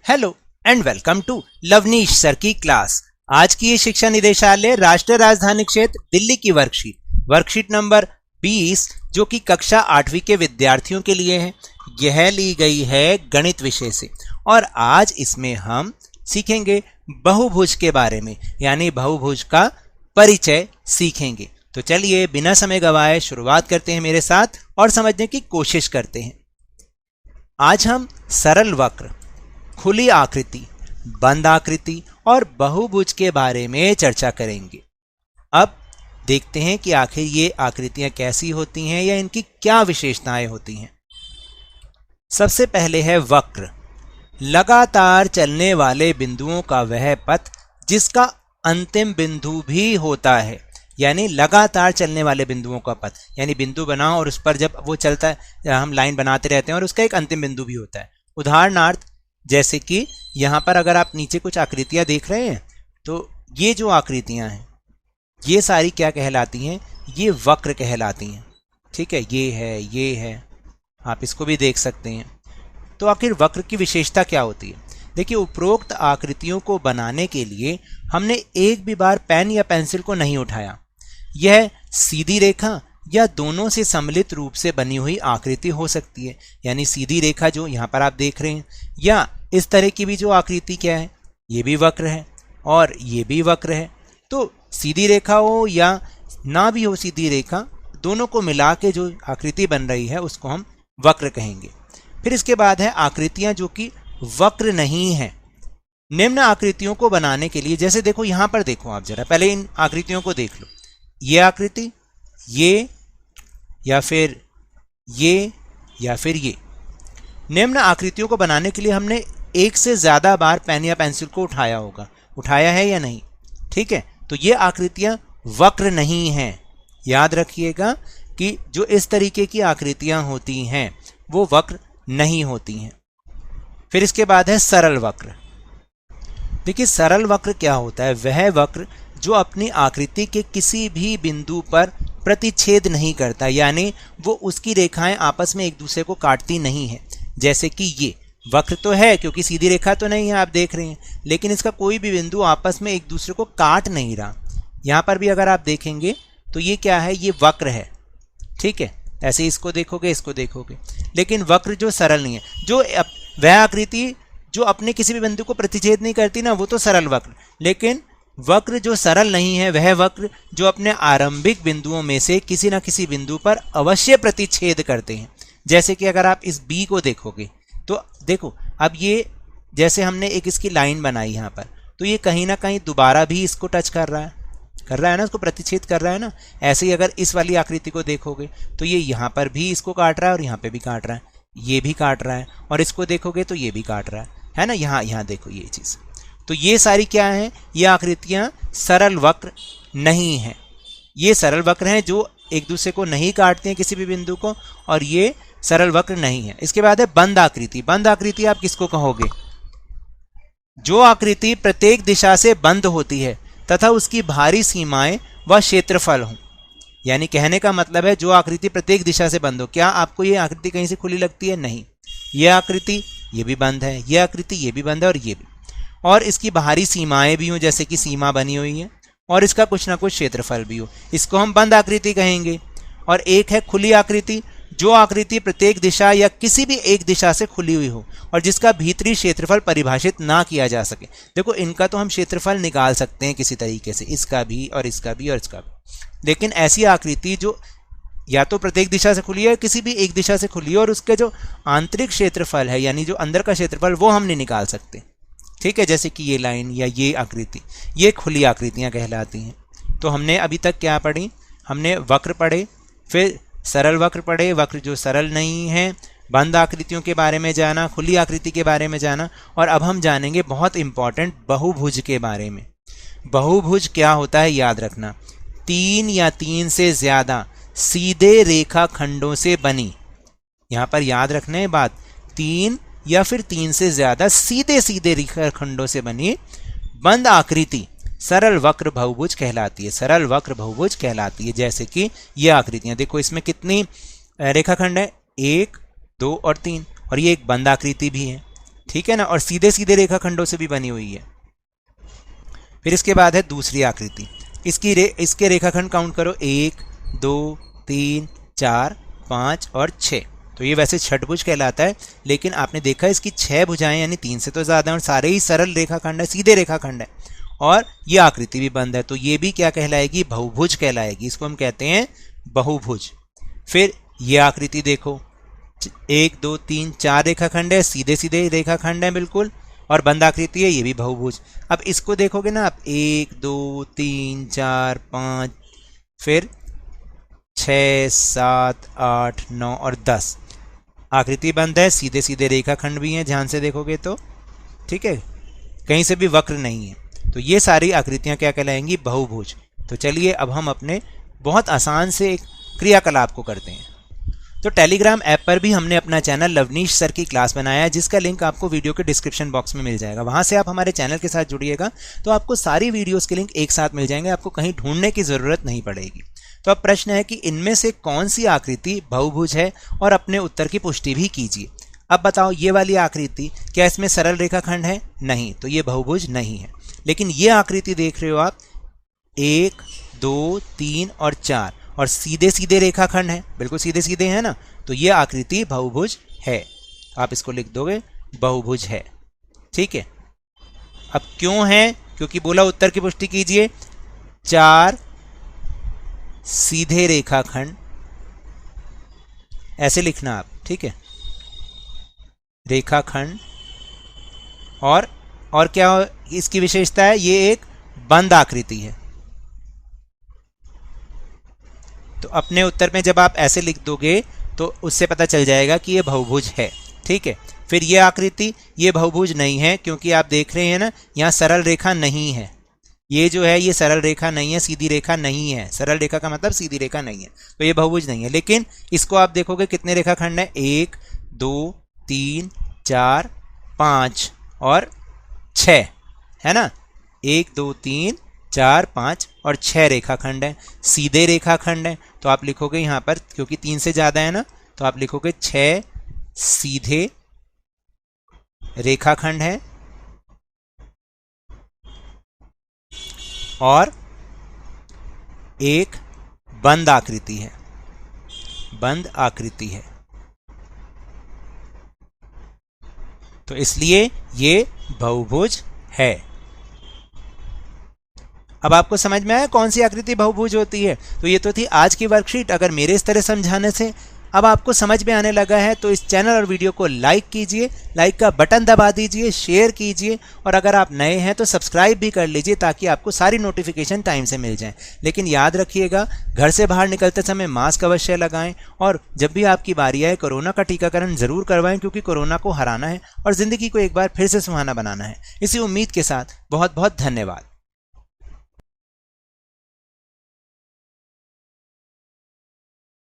Hello and welcome to Lavneesh sir की class. आज की ये शिक्षा निदेशालय राष्ट्रीय राजधानी क्षेत्र दिल्ली की वर्कशीट नंबर 20 जो कि कक्षा 8वीं के विद्यार्थियों के लिए है, यह ली गई है गणित विषय से। और आज इसमें हम सीखेंगे बहुभुज के बारे में, यानी बहुभुज का परिचय सीखेंगे। तो चलिए बिना समय गवाए शुरुआत करते हैं मेरे साथ और समझने की कोशिश करते हैं। आज हम सरल वक्र, खुली आकृति, बंद आकृति और बहुभुज के बारे में चर्चा करेंगे। अब देखते हैं कि आखिर ये आकृतियां कैसी होती हैं या इनकी क्या विशेषताएं होती हैं। सबसे पहले है वक्र, लगातार चलने वाले बिंदुओं का वह पथ जिसका अंतिम बिंदु भी होता है। यानी लगातार चलने वाले बिंदुओं का पथ, यानी बिंदु बनाओ और उस पर जब वो चलता है हम लाइन बनाते रहते हैं और उसका एक अंतिम बिंदु भी होता है। उदाहरणार्थ जैसे कि यहाँ पर अगर आप नीचे कुछ आकृतियां देख रहे हैं तो ये जो आकृतियां हैं ये सारी क्या कहलाती हैं, ये वक्र कहलाती हैं। ठीक है, ये है, आप इसको भी देख सकते हैं। तो आखिर वक्र की विशेषता क्या होती है? देखिए, उपरोक्त आकृतियों को बनाने के लिए हमने एक भी बार पेन या पेंसिल को नहीं उठाया। यह सीधी रेखा या दोनों से सम्मिलित रूप से बनी हुई आकृति हो सकती है, यानी सीधी रेखा जो यहाँ पर आप देख रहे हैं, या इस तरह की भी जो आकृति क्या है, ये भी वक्र है और ये भी वक्र है। तो सीधी रेखा हो या ना भी हो सीधी रेखा, दोनों को मिला के जो आकृति बन रही है उसको हम वक्र कहेंगे। फिर इसके बाद है आकृतियां जो कि वक्र नहीं है। निम्न आकृतियों को बनाने के लिए, जैसे देखो यहाँ पर देखो, आप जरा पहले इन आकृतियों को देख लो। ये आकृति, ये या फिर ये या फिर ये। निम्न आकृतियों को बनाने के लिए हमने एक से ज्यादा बार पेन या पेंसिल को उठाया होगा, उठाया है या नहीं? ठीक है, तो ये आकृतियां वक्र नहीं हैं। याद रखिएगा कि जो इस तरीके की आकृतियां होती हैं वो वक्र नहीं होती हैं। फिर इसके बाद है सरल वक्र। देखिए, सरल वक्र क्या होता है? वह वक्र जो अपनी आकृति के किसी भी बिंदु पर प्रतिच्छेद नहीं करता, यानी वो उसकी रेखाएं आपस में एक दूसरे को काटती नहीं है। जैसे कि ये वक्र तो है क्योंकि सीधी रेखा तो नहीं है, आप देख रहे हैं, लेकिन इसका कोई भी बिंदु आपस में एक दूसरे को काट नहीं रहा। यहाँ पर भी अगर आप देखेंगे तो ये क्या है, ये वक्र है। ठीक है, ऐसे इसको देखोगे, लेकिन वक्र जो सरल नहीं है, जो वह आकृति जो अपने किसी भी बिंदु को प्रतिच्छेद नहीं करती ना, वो तो सरल वक्र। लेकिन वक्र जो सरल नहीं है वह वक्र जो अपने आरंभिक बिंदुओं में से किसी न किसी बिंदु पर अवश्य प्रतिच्छेद करते हैं। जैसे कि अगर आप इस बी को देखोगे तो देखो, अब ये जैसे हमने एक इसकी लाइन बनाई यहाँ पर, तो ये कहीं ना कहीं दोबारा भी इसको टच कर रहा है ना, उसको प्रतिच्छेद कर रहा है ना। ऐसे ही अगर इस वाली आकृति को देखोगे तो ये यहाँ पर भी इसको काट रहा है और यहाँ पे भी काट रहा है, ये भी काट रहा है, और इसको देखोगे तो ये भी काट रहा है ना। यहाँ देखो ये चीज़। तो ये सारी क्या है, ये आकृतियां सरल वक्र नहीं हैं। ये सरल वक्र हैं जो एक दूसरे को नहीं काटते हैं किसी भी बिंदु को, और ये सरल वक्र नहीं है। इसके बाद है बंद आकृति। बंद आकृति आप किसको कहोगे? जो आकृति प्रत्येक दिशा से बंद होती है तथा उसकी बाहरी सीमाएं व क्षेत्रफल हो। यानी कहने का मतलब है जो आकृति प्रत्येक दिशा से बंद हो। क्या आपको ये आकृति कहीं से खुली लगती है? नहीं। ये आकृति ये भी बंद है, ये आकृति ये भी बंद है और ये भी, और इसकी बाहरी सीमाएं भी हो, जैसे कि सीमा बनी हुई है, और इसका कुछ ना कुछ क्षेत्रफल भी हो, इसको हम बंद आकृति कहेंगे। और एक है खुली आकृति, जो आकृति प्रत्येक दिशा या किसी भी एक दिशा से खुली हुई हो और जिसका भीतरी क्षेत्रफल परिभाषित ना किया जा सके। देखो, इनका तो हम क्षेत्रफल निकाल सकते हैं किसी तरीके से, इसका भी और इसका भी और इसका भी, लेकिन ऐसी आकृति जो या तो प्रत्येक दिशा से खुली है, किसी भी एक दिशा से खुली है, और उसके जो आंतरिक क्षेत्रफल है यानी जो अंदर का क्षेत्रफल, वो हम नहीं निकाल सकते। ठीक है, जैसे कि ये लाइन या ये आकृति, ये खुली आकृतियां कहलाती हैं। तो हमने अभी तक क्या पढ़ी? हमने वक्र पढ़े, फिर सरल वक्र पढ़े, वक्र जो सरल नहीं है, बंद आकृतियों के बारे में जाना, खुली आकृति के बारे में जाना, और अब हम जानेंगे बहुत इंपॉर्टेंट बहुभुज के बारे में। बहुभुज क्या होता है याद रखना, 3 या 3 से ज्यादा सीधे रेखा खंडों से बनी, यहाँ पर याद रखना है बात, 3 या फिर 3 से ज्यादा सीधे रेखाखंडों से बनी बंद आकृति सरल वक्र बहुभुज कहलाती है। सरल वक्र बहुभुज कहलाती है। जैसे कि ये आकृतियां देखो, इसमें कितनी रेखाखंड है? 1, 2 और 3, और ये एक बंद आकृति भी है। ठीक है ना, और सीधे सीधे रेखाखंडों से भी बनी हुई है। फिर इसके बाद है दूसरी आकृति, इसके रेखाखंड काउंट करो, 1 2 3 4 5 और 6। तो ये वैसे षटभुज कहलाता है, लेकिन आपने देखा इसकी 6 भुजाएं यानी 3 से तो ज़्यादा, और सारे ही सरल रेखाखंड है, सीधे रेखाखंड है, और ये आकृति भी बंद है, तो ये भी क्या कहलाएगी, बहुभुज कहलाएगी। इसको हम कहते हैं बहुभुज। फिर ये आकृति देखो, 1 2 3 4 रेखाखंड है, सीधे सीधे रेखाखंड है बिल्कुल, और बंद आकृति है, ये भी बहुभुज। अब इसको देखोगे ना आप, 1 2 3 4 5, फिर 6 7 8 9 और 10, आकृति बंद है, सीधे सीधे रेखाखंड भी हैं, ध्यान से देखोगे तो, ठीक है, कहीं से भी वक्र नहीं है। तो ये सारी आकृतियां क्या कहलाएंगी, बहुभुज। तो चलिए अब हम अपने बहुत आसान से एक क्रियाकलाप को करते हैं। तो टेलीग्राम ऐप पर भी हमने अपना चैनल लवनीश सर की क्लास बनाया है, जिसका लिंक आपको वीडियो के डिस्क्रिप्शन बॉक्स में मिल जाएगा। वहां से आप हमारे चैनल के साथ जुड़िएगा तो आपको सारी वीडियोस के लिंक एक साथ मिल जाएंगे, आपको कहीं ढूंढने की ज़रूरत नहीं पड़ेगी। तो अब प्रश्न है कि इनमें से कौन सी आकृति बहुभुज है, और अपने उत्तर की पुष्टि भी कीजिए। अब बताओ, ये वाली आकृति क्या इसमें सरल रेखाखंड है, नहीं, तो ये बहुभुज नहीं है। लेकिन ये आकृति देख रहे हो आप, 1 2 3 और 4, और सीधे सीधे रेखाखंड है, बिल्कुल सीधे सीधे है ना, तो ये आकृति बहुभुज है। आप इसको लिख दोगे, बहुभुज है, ठीक है। अब क्यों है, क्योंकि बोला उत्तर की पुष्टि कीजिए। 4 सीधे रेखाखंड, ऐसे लिखना आप, ठीक है, रेखाखंड, और क्या इसकी विशेषता है, ये एक बंद आकृति है। तो अपने उत्तर में जब आप ऐसे लिख दोगे तो उससे पता चल जाएगा कि ये बहुभुज है, ठीक है। फिर ये आकृति, ये बहुभुज नहीं है, क्योंकि आप देख रहे हैं ना, यहाँ सरल रेखा नहीं है, ये जो है ये सरल रेखा नहीं है, सीधी रेखा नहीं है। सरल रेखा का मतलब सीधी रेखा नहीं है, तो ये बहुभुज नहीं है। लेकिन इसको आप देखोगे कितने रेखाखंड है, 1 2 3 4 5 और 6, है ना, 1 2 3 4 5 और 6 रेखाखंड है, सीधे रेखाखंड है। तो आप लिखोगे यहाँ पर, क्योंकि 3 से ज़्यादा है ना, तो आप लिखोगे 6 सीधे रेखाखंड है और एक बंद आकृति है, बंद आकृति है। तो इसलिए ये बहुभुज है। अब आपको समझ में आया कौन सी आकृति बहुभुज होती है। तो ये तो थी आज की वर्कशीट। अगर मेरे इस तरह समझाने से अब आपको समझ में आने लगा है तो इस चैनल और वीडियो को लाइक कीजिए, लाइक का बटन दबा दीजिए, शेयर कीजिए, और अगर आप नए हैं तो सब्सक्राइब भी कर लीजिए ताकि आपको सारी नोटिफिकेशन टाइम से मिल जाएं। लेकिन याद रखिएगा, घर से बाहर निकलते समय मास्क अवश्य लगाएं, और जब भी आपकी बारी आए कोरोना का टीकाकरण जरूर करवाएं, क्योंकि कोरोना को हराना है और ज़िंदगी को एक बार फिर से सुहाना बनाना है। इसी उम्मीद के साथ बहुत बहुत धन्यवाद।